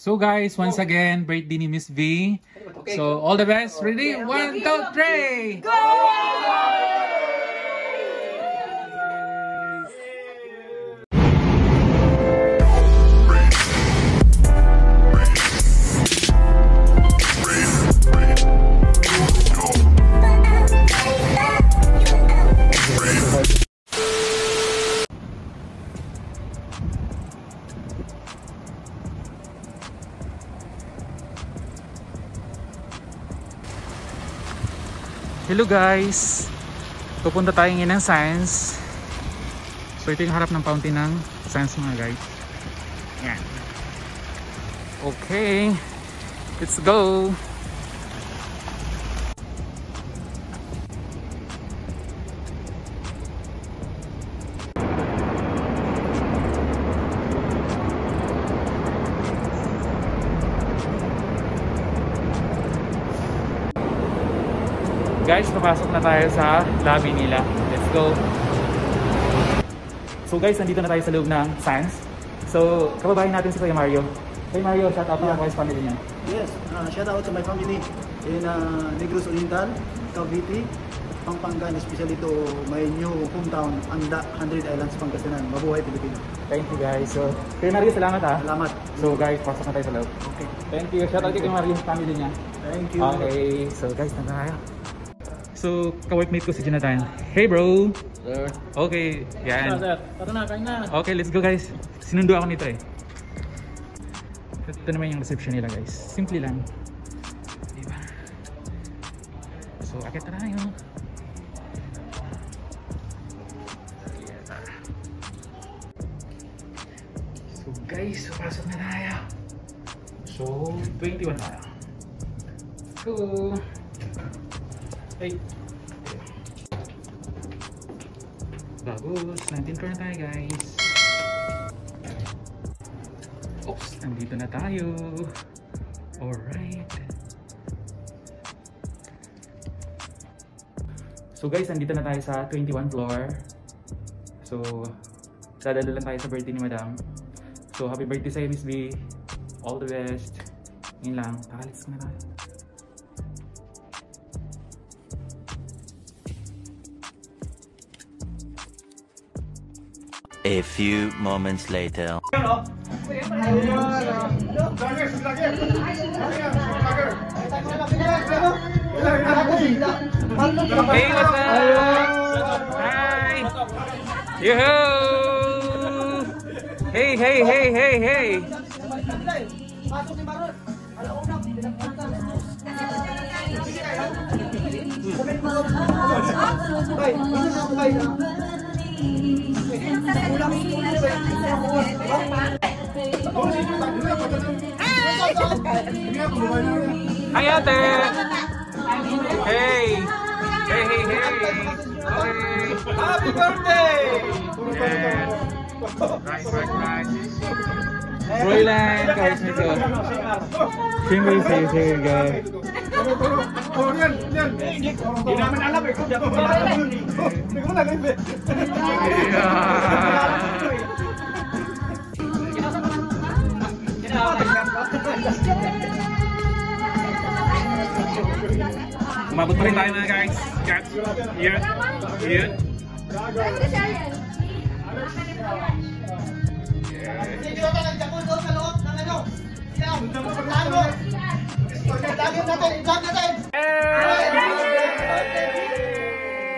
So guys, once again, birthday ni Miss V. So all the best. Ready? 1, 2, 3. Go! Hello guys! Pupunta tayo ngayon ng Science. So ito yung harap ng fountain ng Science mga guys. Yan. Okay. Let's go! Guys, papasok na tayo sa lobby nila. Let's go! So guys, nandito na tayo sa loob ng Science. So, kababayan natin si Kuya Mario. Kuya Mario, shout out to yung family niya. Yes, shout out to my family in Negros Oriental, Cavite, Pampanga, especially to my new hometown, Anda, 100 Islands, Pangasinan. Mabuhay Pilipino. Thank you guys. So, Kuya Mario, salamat ha. Salamat. So guys, pasok na tayo sa loob. Okay. Thank you. Shout out kay Kuya Mario, family niya. Thank you. Okay, so guys, nandito tayo. So, ka-workmate ko si Jonathan. Hey bro! Sir. Okay, yan. Sir, tara na, kain na. Okay, let's go guys. Sinundo ako nito eh. Ito naman yung reception nila guys. Simple lang. Diba? So, akit na tayo. So guys, pasok na tayo. So, 21 tayo. Go! Hey! Bagus! 19 floor na tayo guys. Oops! Nandito na tayo. Alright. So guys, nandito na tayo sa 21 floor. So, dadalo lang tayo sa birthday ni Madam. So, happy birthday sa'yo Miss B. All the best. Yun lang. Takalis ko na tayo. A few moments later. Hey, what's up? Hi! Yoo-hoo! Hey, hey, hey, hey, hey! Hi ate! Hey! Hey, hey, hey! Okay! Happy birthday! Yes! Right. Royland, guys, nito. Single say guys. Hindi naman alam eh kung di ako pinatapos yun eh. Hindi ko na ganyan. Umabot pa rin tayo na guys. Here.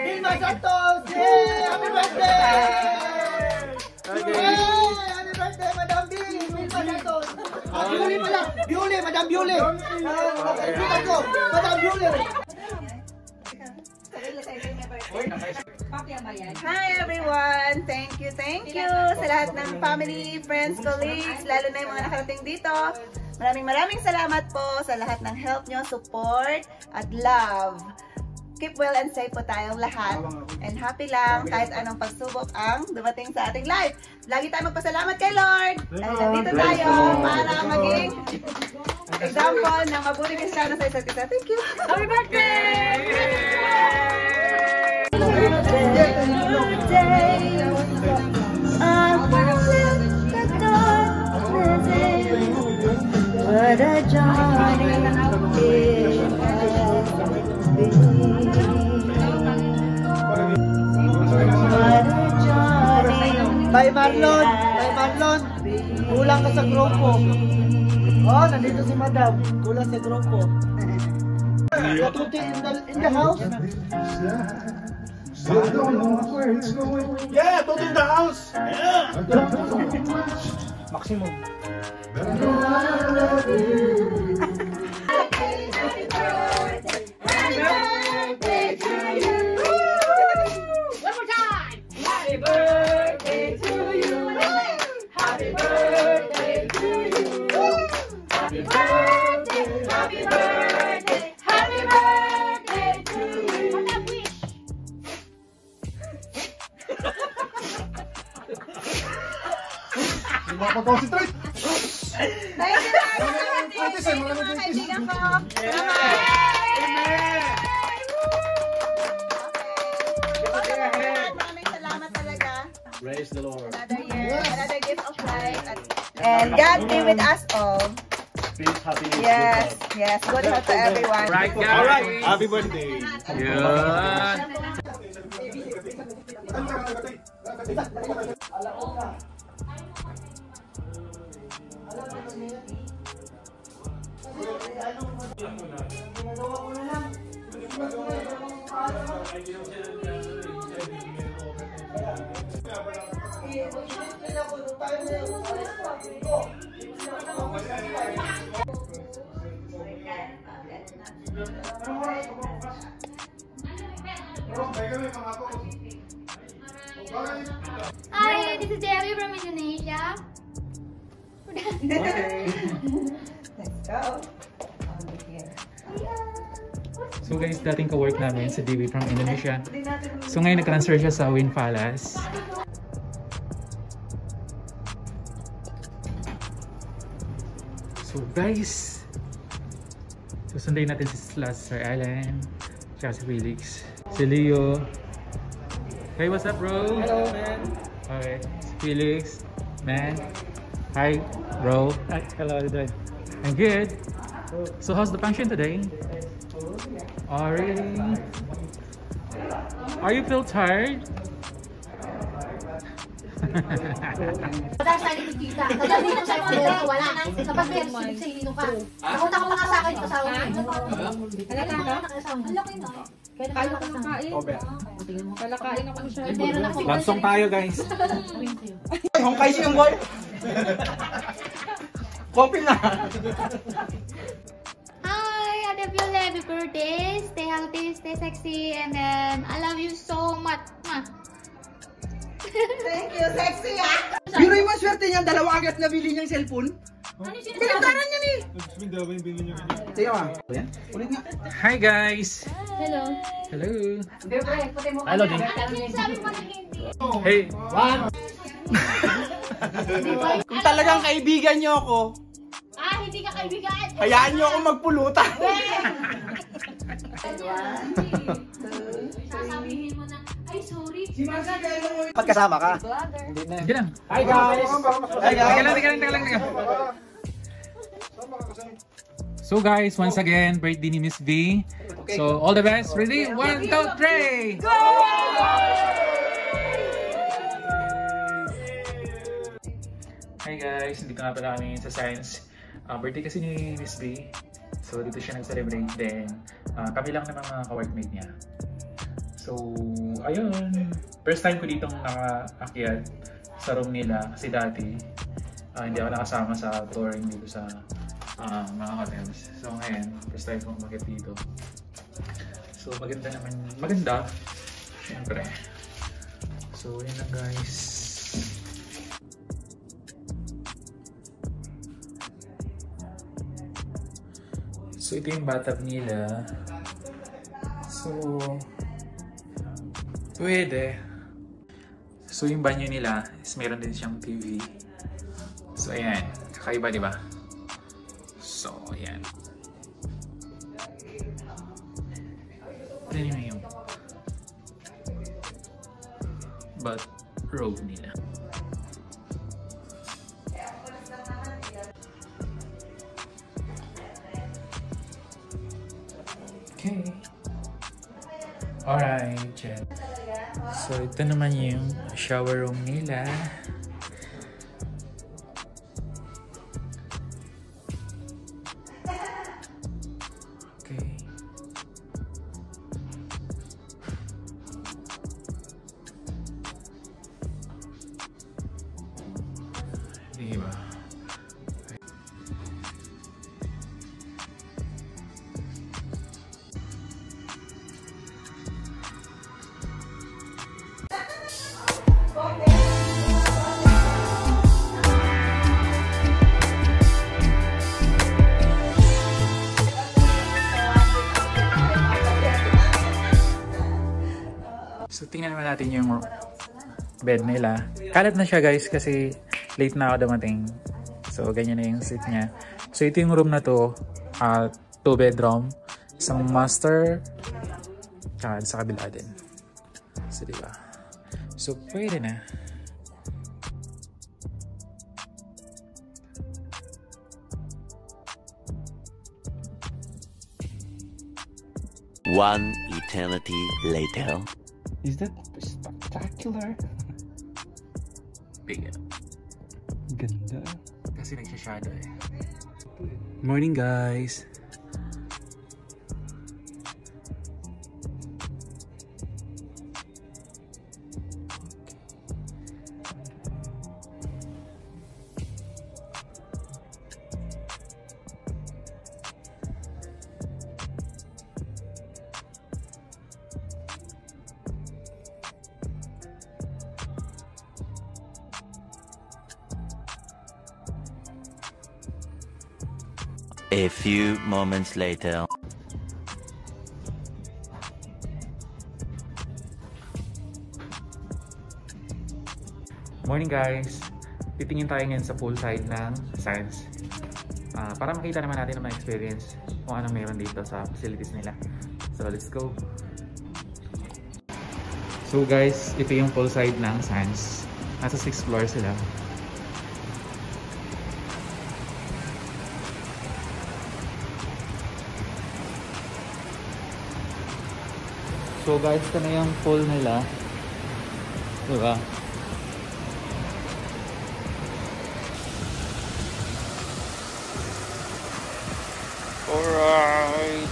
Vilma Santos! Happy birthday! Happy birthday, Madam Vilma Santos! Biuli pala! Biuli, Madam Biuli! Madam Biuli! Hi everyone! Thank you sa lahat ng family, friends, colleagues, lalo na yung mga nakarating dito. Maraming salamat po sa lahat ng help nyo, support, at love. Keep well and safe po tayong lahat. And happy lang kahit anong pagsubok ang dumating sa ating life. Lagi tayo magpasalamat kay Lord. Dahil nandito tayo para maging example ng mabuting Kristiyano sa isa't isa. Thank you! Happy birthday! What a journey it has been. What a journey. Tay Marlon! Kulang ka sa grupo. Oh, nandito si Madam. Kulang sa grupo. Tuti in the house? Yeah, Tuti in the house! Yeah! Maximum. Concentrate! Thank you mga kaibigan ko! Maraming salamat talaga. Praise the Lord. Another year, another gift of life. And God be with us all. Peace, happiness, Yes, yes. Good health to everyone. Right, guys. All right, happy birthday. Yun. Hi, this is Debbie from Indonesia. Let's go. So guys, dating ka-work namin sa Dewi from Indonesia. So ngayon nag-transfer siya sa Win Palace. So guys, susunday natin si Sir Alan, siya si Felix, si Leo. Hey, what's up, bro? Hello, man. Okay, si Felix, man. Hi, bro. Hi, hello, how are you doing? I'm good. So how's the function today? Oh, really? Are you feel tired? Dahil sa akin kita. Kaya dito sa mga wala. Kapag may sinino ka. Nakunta ko mga sa akin dito sa akin. Halata ka? Halaki na. Kaya ko nakain. Kalakain ako siya. Lansong tayo, guys. Hongkay siyang boy. Coffee na. Hi, Adebule, happy birthday. Stay healthy, stay sexy, and then I love you so much. Thank you, sexy ah! Pero yung swerte niya, dalawa agad nabili niyang cellphone. Ano yung Pinagdaran niya ni. Sige ma. Ulit nga. Hi, guys. Hello. Hello. Hello din. Sabi mo na hindi. Hey. Kung talagang kaibigan niyo ako, Hindi ka kaibigan. hayaan niyo ako magpulutan. Sasabihin mo na, ay sorry. Pagkasama ka. Hindi lang. Hi guys. Hi guys. Teka lang. So guys, once again, birthday ni Miss V. So all the best. Ready? 1, 2, 3. Go! Hi guys, dito nga pala kami sa Science. Birthday kasi ni Miss V. So dito siya nag-celebrate. Then kami lang naman mga ka-workmate niya. So ayun, first time ko ditong nakaakyat sa room nila kasi dati hindi ako nakasama sa touring dito sa mga hotels. So ngayon, first time kong umakyat dito. So maganda. Siyempre. So yun lang guys. So ito yung bathtub nila. So pwede. So yung banyo nila is meron din siyang TV. So ayan, kakaiba diba? So ayan. Ito yung bathrobe nila. Alright, Jen. So, ito naman yung shower room nila. Okay. Diba? So, tingnan naman natin yung bed nila. Kalat na siya guys kasi late na ako dumating. So, ganyan na yung seat niya. So, ito yung room na to. 2 bedroom. Isang master. Tsaka sa kabila din. So, diba? So, pwede na. One eternity later. Is that spectacular? Big. Ganda. Kasi nagsha-shadow eh. Morning guys! A few moments later. Morning guys! Titingin tayo ngayon sa pool side ng Sands. Para makita naman natin ang mga experience kung anong meron dito sa facilities nila. So let's go! So guys, ito yung pool side ng Sands. Nasa 6th floor sila. So guys, ito na yung pool nila. Diba? Alright.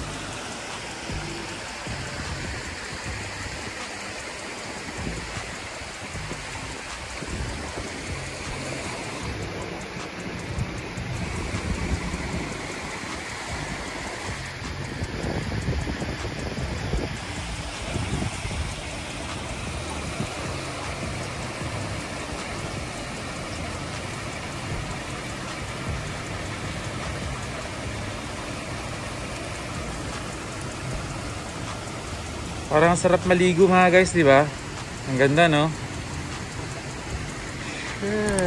Parang sarap maligo mga guys, di ba? Ang ganda, no? Sure.